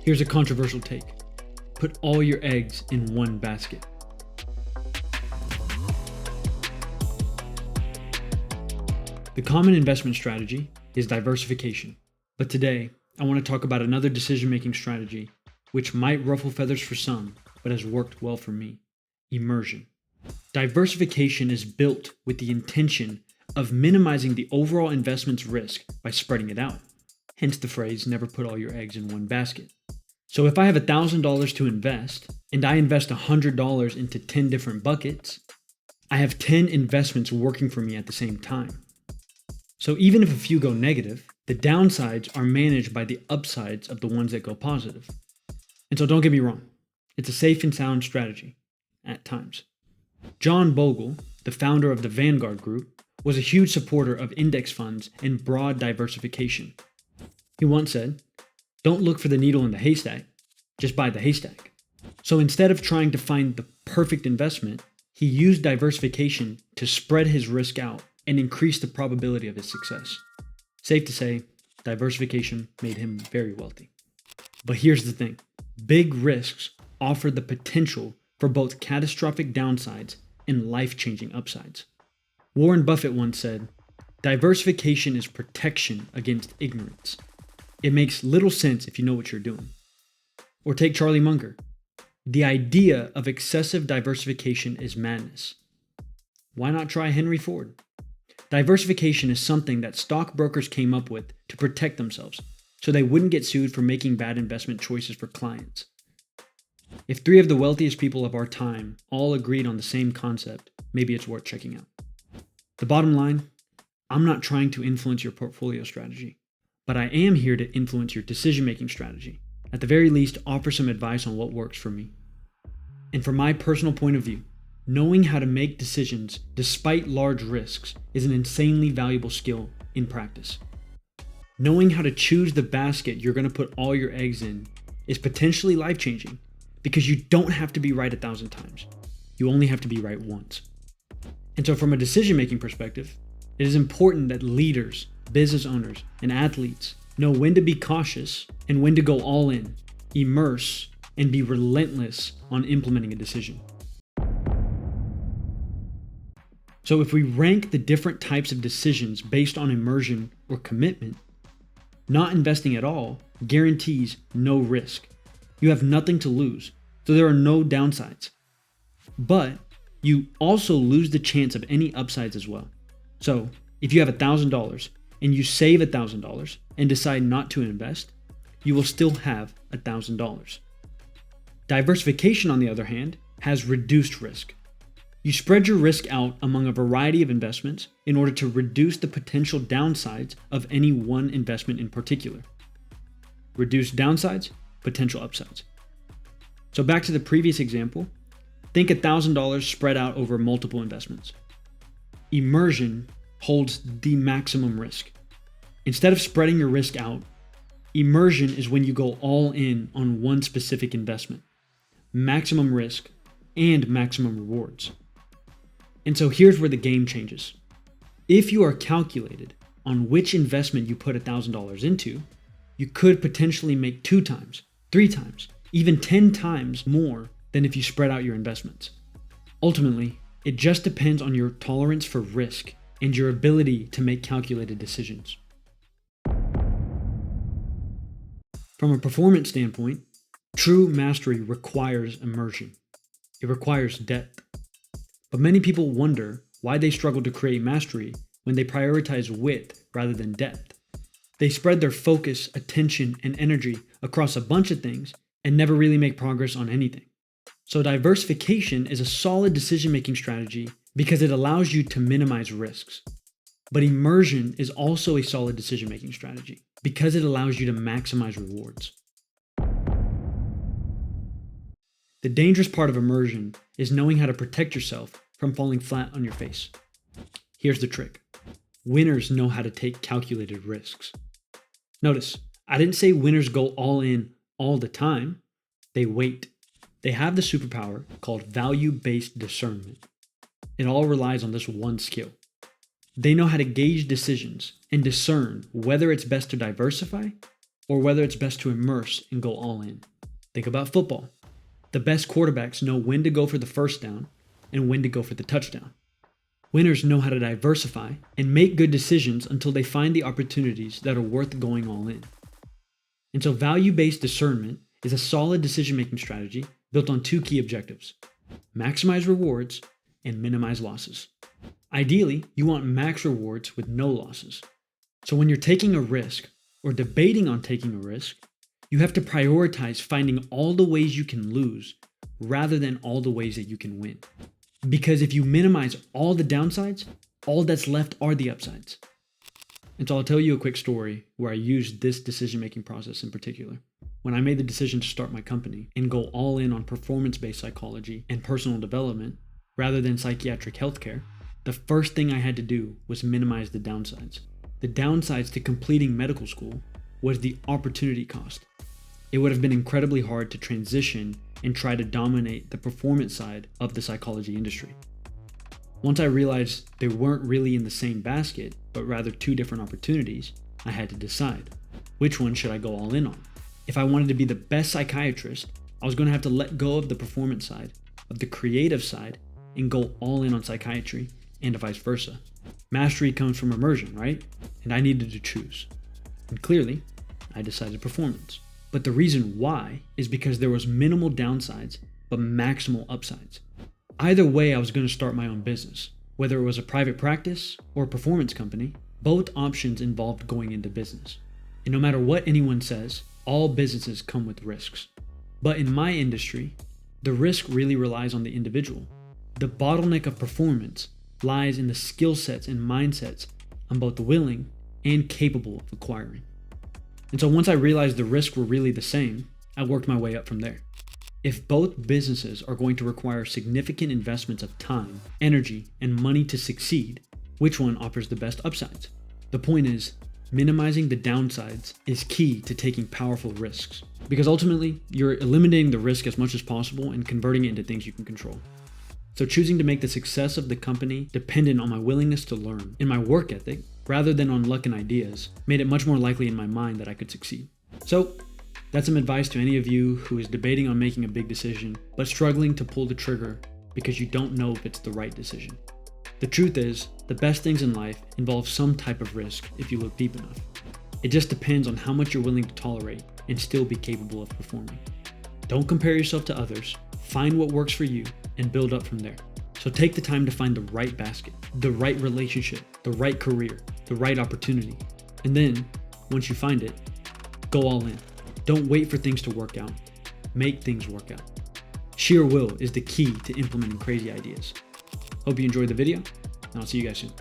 Here's a controversial take. Put all your eggs in one basket. The common investment strategy is diversification. But today, I want to talk about another decision-making strategy, which might ruffle feathers for some, but has worked well for me: immersion. Diversification is built with the intention of minimizing the overall investment's risk by spreading it out. Hence the phrase, never put all your eggs in one basket. So if I have $1,000 to invest, and I invest $100 into 10 different buckets, I have 10 investments working for me at the same time. So even if a few go negative, the downsides are managed by the upsides of the ones that go positive. And so don't get me wrong, it's a safe and sound strategy, at times. John Bogle, the founder of the Vanguard Group, was a huge supporter of index funds and broad diversification. He once said, "Don't look for the needle in the haystack, just buy the haystack." So instead of trying to find the perfect investment, he used diversification to spread his risk out and increase the probability of his success. Safe to say, diversification made him very wealthy. But here's the thing. Big risks offer the potential for both catastrophic downsides and life-changing upsides. Warren Buffett once said, "Diversification is protection against ignorance. It makes little sense if you know what you're doing." Or take Charlie Munger. "The idea of excessive diversification is madness." Why not try Henry Ford? Diversification is something that stockbrokers came up with to protect themselves, so they wouldn't get sued for making bad investment choices for clients. If 3 of the wealthiest people of our time all agreed on the same concept, maybe it's worth checking out. The bottom line, I'm not trying to influence your portfolio strategy, but I am here to influence your decision-making strategy. At the very least, offer some advice on what works for me. And from my personal point of view, knowing how to make decisions despite large risks is an insanely valuable skill in practice. Knowing how to choose the basket you're going to put all your eggs in is potentially life-changing because you don't have to be right 1,000 times. You only have to be right once. And so from a decision-making perspective, it is important that leaders, business owners, and athletes know when to be cautious and when to go all in, immerse, and be relentless on implementing a decision. So if we rank the different types of decisions based on immersion or commitment, not investing at all guarantees no risk. You have nothing to lose, so there are no downsides. But you also lose the chance of any upsides as well. So if you have $1,000 and you save $1,000 and decide not to invest, you will still have $1,000. Diversification, on the other hand, has reduced risk. You spread your risk out among a variety of investments in order to reduce the potential downsides of any one investment in particular. Reduced downsides, potential upsides. So back to the previous example, think $1,000 spread out over multiple investments. Immersion holds the maximum risk. Instead of spreading your risk out, immersion is when you go all in on one specific investment. Maximum risk and maximum rewards. And so here's where the game changes. If you are calculated on which investment you put $1,000 into, you could potentially make 2 times, 3 times, even 10 times more than if you spread out your investments. Ultimately, it just depends on your tolerance for risk and your ability to make calculated decisions. From a performance standpoint, true mastery requires immersion. It requires depth. But many people wonder why they struggle to create mastery when they prioritize width rather than depth. They spread their focus, attention, and energy across a bunch of things and never really make progress on anything. So diversification is a solid decision-making strategy because it allows you to minimize risks. But immersion is also a solid decision-making strategy because it allows you to maximize rewards. The dangerous part of immersion is knowing how to protect yourself from falling flat on your face. Here's the trick. Winners know how to take calculated risks. Notice, I didn't say winners go all in all the time. They wait. They have the superpower called value-based discernment. It all relies on this one skill. They know how to gauge decisions and discern whether it's best to diversify or whether it's best to immerse and go all in. Think about football. The best quarterbacks know when to go for the first down and when to go for the touchdown. Winners know how to diversify and make good decisions until they find the opportunities that are worth going all in. And so value-based discernment is a solid decision-making strategy built on two key objectives: maximize rewards and minimize losses. Ideally, you want max rewards with no losses. So when you're taking a risk or debating on taking a risk, you have to prioritize finding all the ways you can lose rather than all the ways that you can win. Because if you minimize all the downsides, all that's left are the upsides. And so I'll tell you a quick story where I used this decision-making process in particular. When I made the decision to start my company and go all in on performance-based psychology and personal development rather than psychiatric healthcare, the first thing I had to do was minimize the downsides. The downsides to completing medical school was the opportunity cost. It would have been incredibly hard to transition and try to dominate the performance side of the psychology industry. Once I realized they weren't really in the same basket, but rather two different opportunities, I had to decide, which one should I go all in on? If I wanted to be the best psychiatrist, I was going to have to let go of the performance side, of the creative side, and go all in on psychiatry, and vice versa. Mastery comes from immersion, right? And I needed to choose. And clearly, I decided performance. But the reason why is because there was minimal downsides, but maximal upsides. Either way, I was going to start my own business. Whether it was a private practice or a performance company, both options involved going into business. And no matter what anyone says, all businesses come with risks. But in my industry, the risk really relies on the individual. The bottleneck of performance lies in the skill sets and mindsets I'm both willing and capable of acquiring. And so once I realized the risks were really the same, I worked my way up from there. If both businesses are going to require significant investments of time, energy, and money to succeed, which one offers the best upsides? The point is, minimizing the downsides is key to taking powerful risks, because ultimately, you're eliminating the risk as much as possible and converting it into things you can control. So choosing to make the success of the company dependent on my willingness to learn and my work ethic, rather than on luck and ideas, made it much more likely in my mind that I could succeed. So that's some advice to any of you who is debating on making a big decision, but struggling to pull the trigger because you don't know if it's the right decision. The truth is, the best things in life involve some type of risk if you look deep enough. It just depends on how much you're willing to tolerate and still be capable of performing. Don't compare yourself to others, find what works for you, and build up from there. So take the time to find the right basket, the right relationship, the right career, the right opportunity. And then, once you find it, go all in. Don't wait for things to work out. Make things work out. Sheer will is the key to implementing crazy ideas. Hope you enjoyed the video, and I'll see you guys soon.